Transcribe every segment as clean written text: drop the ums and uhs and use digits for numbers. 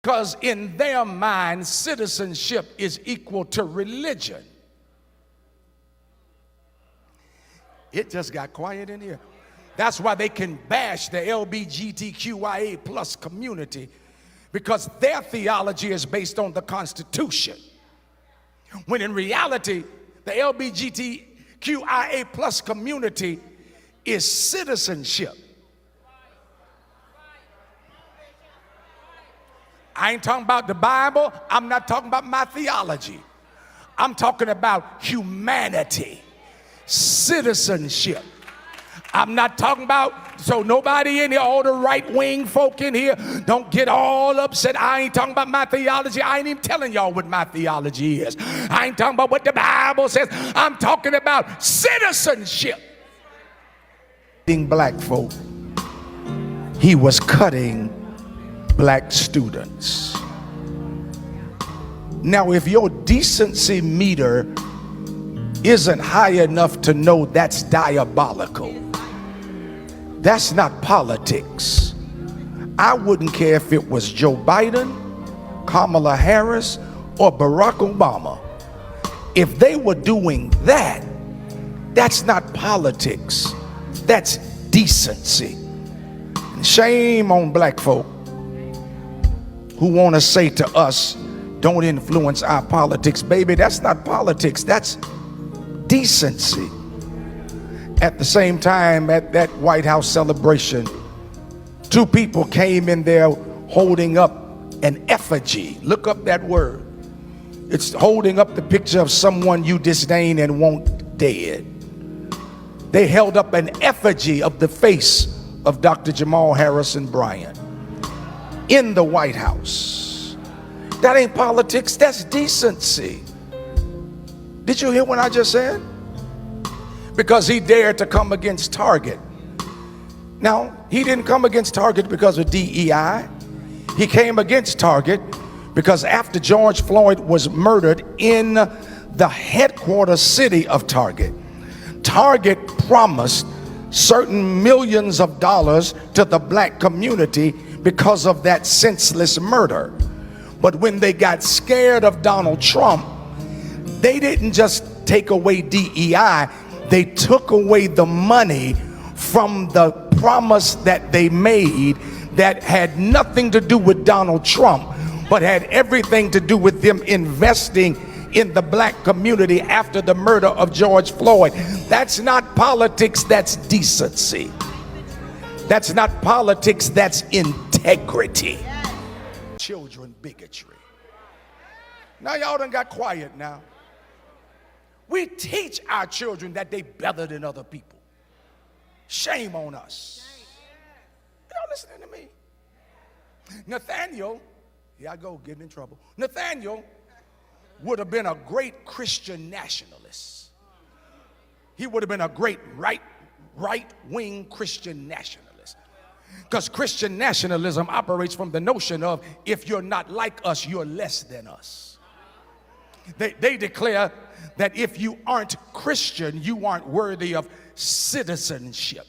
Because in their mind, citizenship is equal to religion. It just got quiet in here. That's why they can bash the LGBTQIA plus community, because their theology is based on the Constitution. When in reality, the LGBTQIA plus community is citizenship. I ain't talking about the Bible. I'm not talking about my theology. I'm talking about humanity, citizenship. I'm not talking about, so nobody in here, all the right-wing folk in here, don't get all upset. I ain't talking about my theology. I ain't even telling y'all what my theology is. I ain't talking about what the Bible says. I'm talking about citizenship. Being black folk, he was cutting black students. Now, if your decency meter isn't high enough to know that's diabolical, that's not politics. I wouldn't care if it was Joe Biden, Kamala Harris, or Barack Obama. If they were doing that, that's not politics. That's decency. And shame on black folk who want to say to us, don't influence our politics. Baby, that's not politics. That's decency. At the same time, at that White House celebration, two people came in there holding up an effigy. Look up that word. It's holding up the picture of someone you disdain and want dead. They held up an effigy of the face of Dr. Jamal Harrison Bryant in the White House. That ain't politics, that's decency. Did you hear what I just said? Because he dared to come against Target. Now, he didn't come against Target because of DEI. He came against Target because after George Floyd was murdered in the headquarters city of Target, Target promised certain millions of dollars to the black community because of that senseless murder. But when they got scared of Donald Trump, they didn't just take away DEI, they took away the money from the promise that they made that had nothing to do with Donald Trump, but had everything to do with them investing in the black community after the murder of George Floyd. That's not politics, that's decency. That's not politics, that's integrity. Children bigotry. Now y'all done got quiet now. We teach our children that they better than other people. Shame on us. Y'all listening to me? Nathaniel, here I go, getting in trouble. Nathaniel would have been a great Christian nationalist. He would have been a great right-wing Christian nationalist. Because Christian nationalism operates from the notion of if you're not like us, you're less than us. They declare that if you aren't Christian, you aren't worthy of citizenship.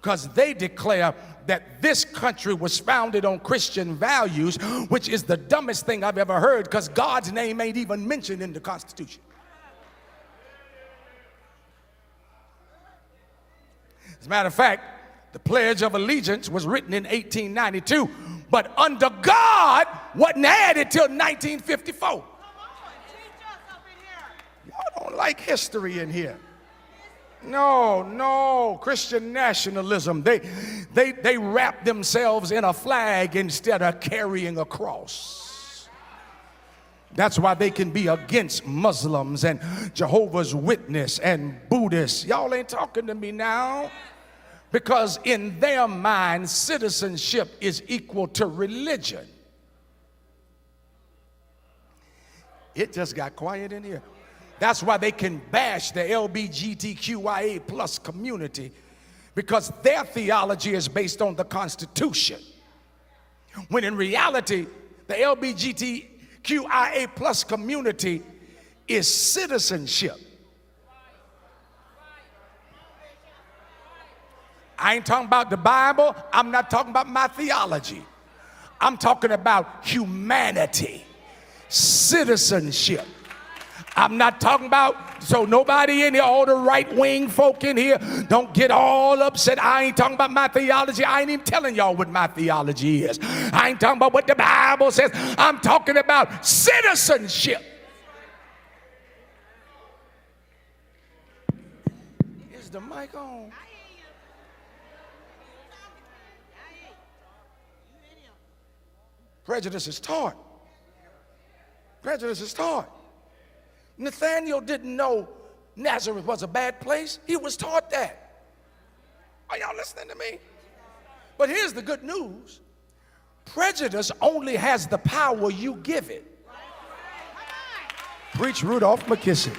Because they declare that this country was founded on Christian values, which is the dumbest thing I've ever heard, because God's name ain't even mentioned in the Constitution. As a matter of fact, the Pledge of Allegiance was written in 1892, but under God wasn't added till 1954. Y'all don't like history in here. No, Christian nationalism. They wrap themselves in a flag instead of carrying a cross. That's why they can be against Muslims and Jehovah's Witness and Buddhists. Y'all ain't talking to me now. Because in their mind, citizenship is equal to religion. It just got quiet in here. That's why they can bash the LGBTQIA plus community, because their theology is based on the Constitution. When in reality, the LGBTQIA plus community is citizenship. I ain't talking about the Bible. I'm not talking about my theology. I'm talking about humanity, citizenship. I'm not talking about, so nobody in here, all the right-wing folk in here, don't get all upset. I ain't talking about my theology. I ain't even telling y'all what my theology is. I ain't talking about what the Bible says. I'm talking about citizenship. Is the mic on? Prejudice is taught. Prejudice is taught. Nathaniel didn't know Nazareth was a bad place. He was taught that. Are y'all listening to me? But here's the good news. Prejudice only has the power you give it. Preach Rudolph McKissick.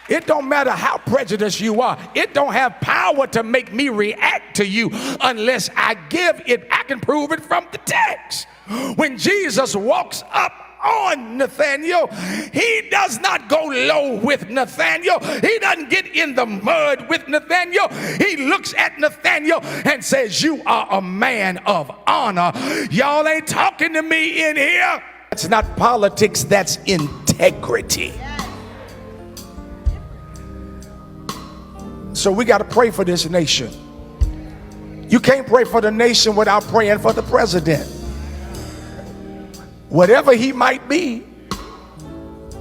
It don't matter how prejudiced you are. It don't have power to make me react to you unless I give it. I can prove it from the text. When Jesus walks up on Nathaniel, he does not go low with Nathaniel. He doesn't get in the mud with Nathaniel. He looks at Nathaniel and says, you are a man of honor. Y'all ain't talking to me in here. That's not politics, that's integrity. So we got to pray for this nation. You can't pray for the nation without praying for the president. Whatever he might be,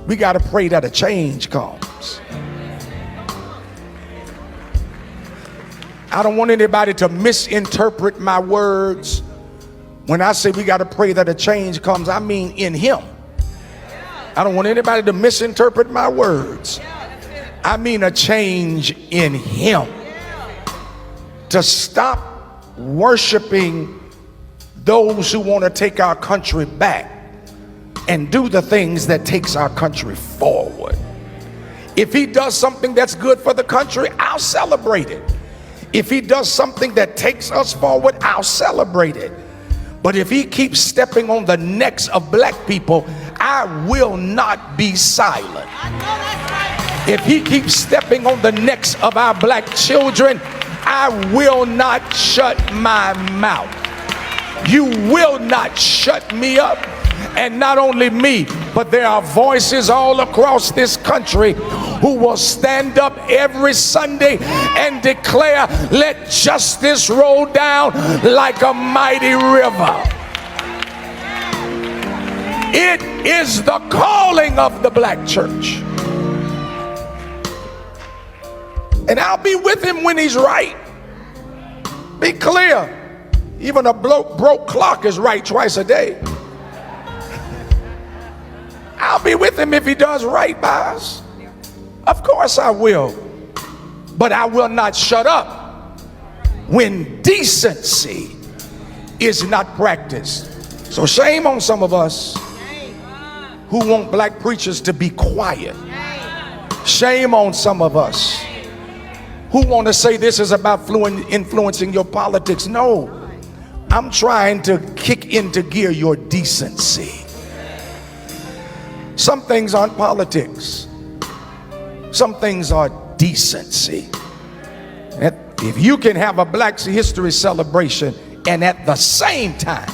we got to pray that a change comes. I don't want anybody to misinterpret my words. When I say we got to pray that a change comes, I mean in him. I don't want anybody to misinterpret my words. I mean a change in him. To stop worshiping those who want to take our country back and do the things that takes our country forward. If he does something that's good for the country, I'll celebrate it. If he does something that takes us forward, I'll celebrate it. But if he keeps stepping on the necks of black people, I will not be silent. If he keeps stepping on the necks of our black children, I will not shut my mouth. You will not shut me up. And not only me, but there are voices all across this country who will stand up every Sunday and declare, let justice roll down like a mighty river. It is the calling of the black church. And I'll be with him when he's right. Be clear. Even a broke clock is right twice a day. I'll be with him if he does right by us. Of course I will. But I will not shut up when decency is not practiced. So shame on some of us who want black preachers to be quiet. Shame on some of us who want to say this is about influencing your politics. No, I'm trying to kick into gear your decency. Some things aren't politics. Some things are decency. If you can have a Black History celebration and at the same time